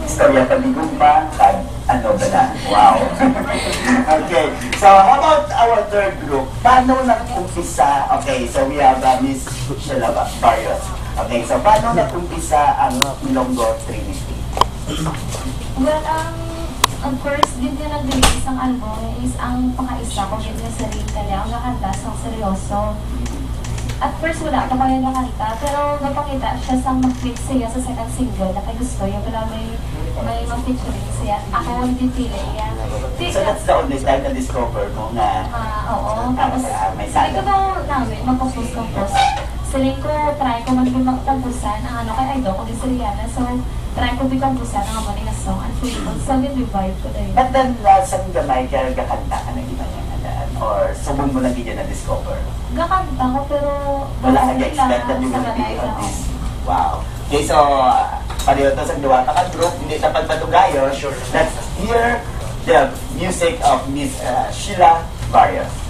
istorya pamigugma, kag ano ba na? Wow! Okay, so how about our third group? Paano nag-umpisa? Okay, so we have Miss Sheila Barrios. Okay, so paano nag-umpisa ang Ilonggo Trinity? Well, ang first din na nag-release ang album is ang pakaisa ko din yung sarili kanya. Ang nakanta sa seryoso. At first wala ka pa rin nakanta, pero napakita siya sa mag-click siya sa second single na kay gusto yung wala may mag-featuring siya. Ako hindi pili yan. So that's the only time na-discover mo na oo. Tapos, may sabi ko sana. daw namin, mag-compose. Saling ko, try ko mag-tampusan ang kay Idol ko din si Rihanna. So, try ko bitampusan ang mga nga song. And feel ko, so revive ko na yun. But then, sa gamay, kaya gakanta ka na iba niya na or subong mo lang hindi na-discover? Gakanta ko, pero wala ka expect that you will be on this. Wow. Okay, so, pareho to sa duwa ka group, hindi tapat patugayo. Sure. Let's hear the music of Miss Sheila Barrios.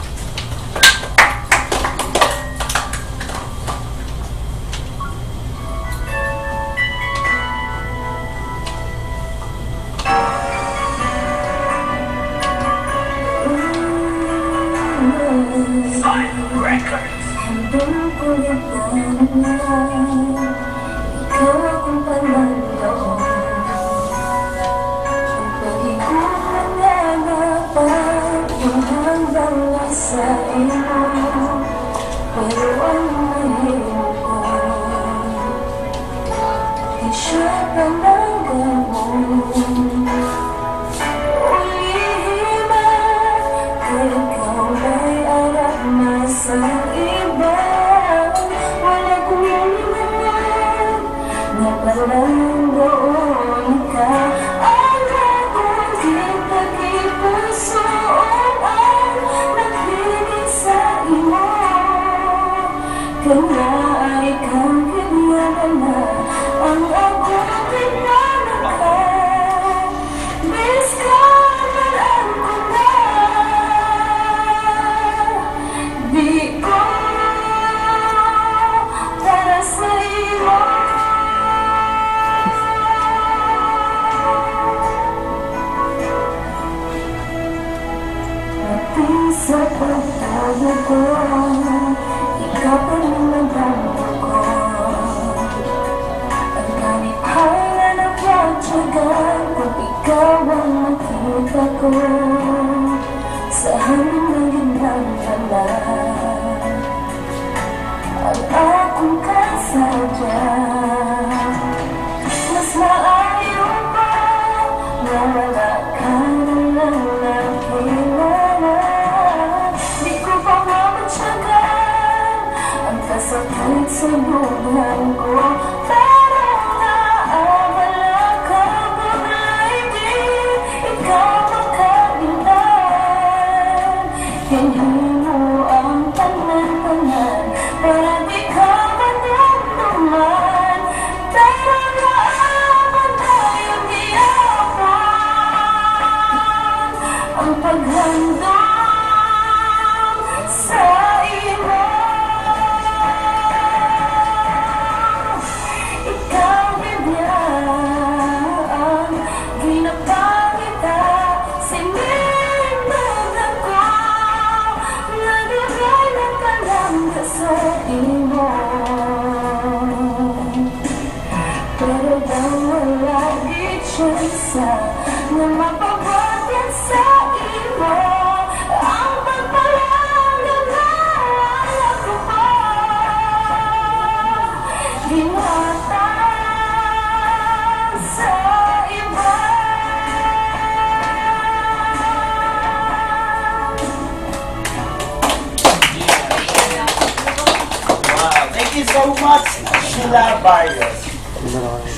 So much, Sheila Barrios.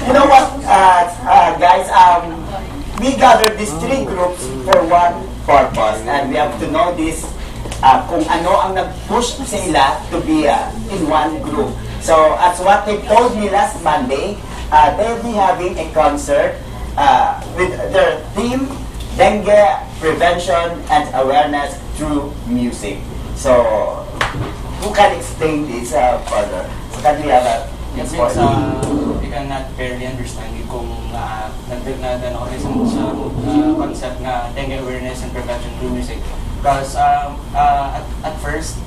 You know what, guys? We gathered these three groups for one purpose, and we have to know this. Kung ano ang nag-push sila to be in one group. So, as what they told me last Monday, they'll be having a concert with their theme, dengue prevention and awareness through music. So, who can explain this further? So, can we have a Yes, we cannot barely understand kung na kami sa concept na dengue awareness and prevention through music. Because at first,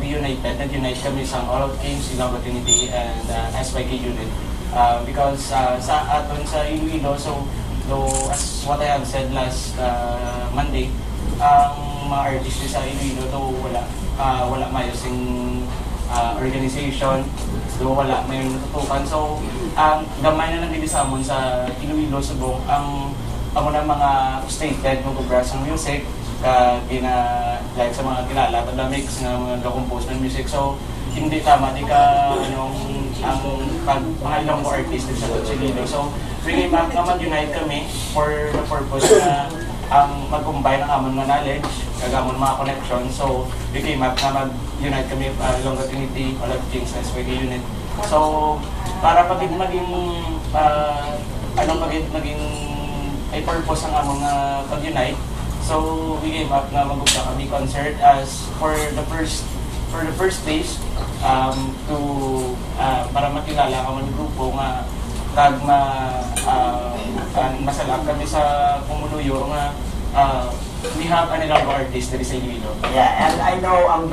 we nag-unite kami sa All Out Games, Ilonggo Trinity, and SYK unit. Because sa aton sa Iloilo, so as what I have said last Monday, ang mga artists sa Iloilo, wala mayosing organization, wala may natutukan. So, gamay na lang din sa amon sa Iloilo, Subong, ang na mga stated mag-obras ng music, like sa mga kilala, mix ng mga compose ng music. So, hindi tama, mga ilang mo artist din sa Iloilo. So, really, mag-unite kami for the purpose na mag-combine ang amon mga knowledge, kagamon mga connection. So, we came up na mag-unite kami Ilonggo Trinity, All Out Kings, SYK unit. So, para maging ay purpose ang among pag-unite. So, we came up na mag-upla kami concert as for the first stage para makilala kami ng grupo nga masalap kami sa Pumuluyo nga we have an Ilonggo artist that is sa Iloilo. Yeah, and I know ang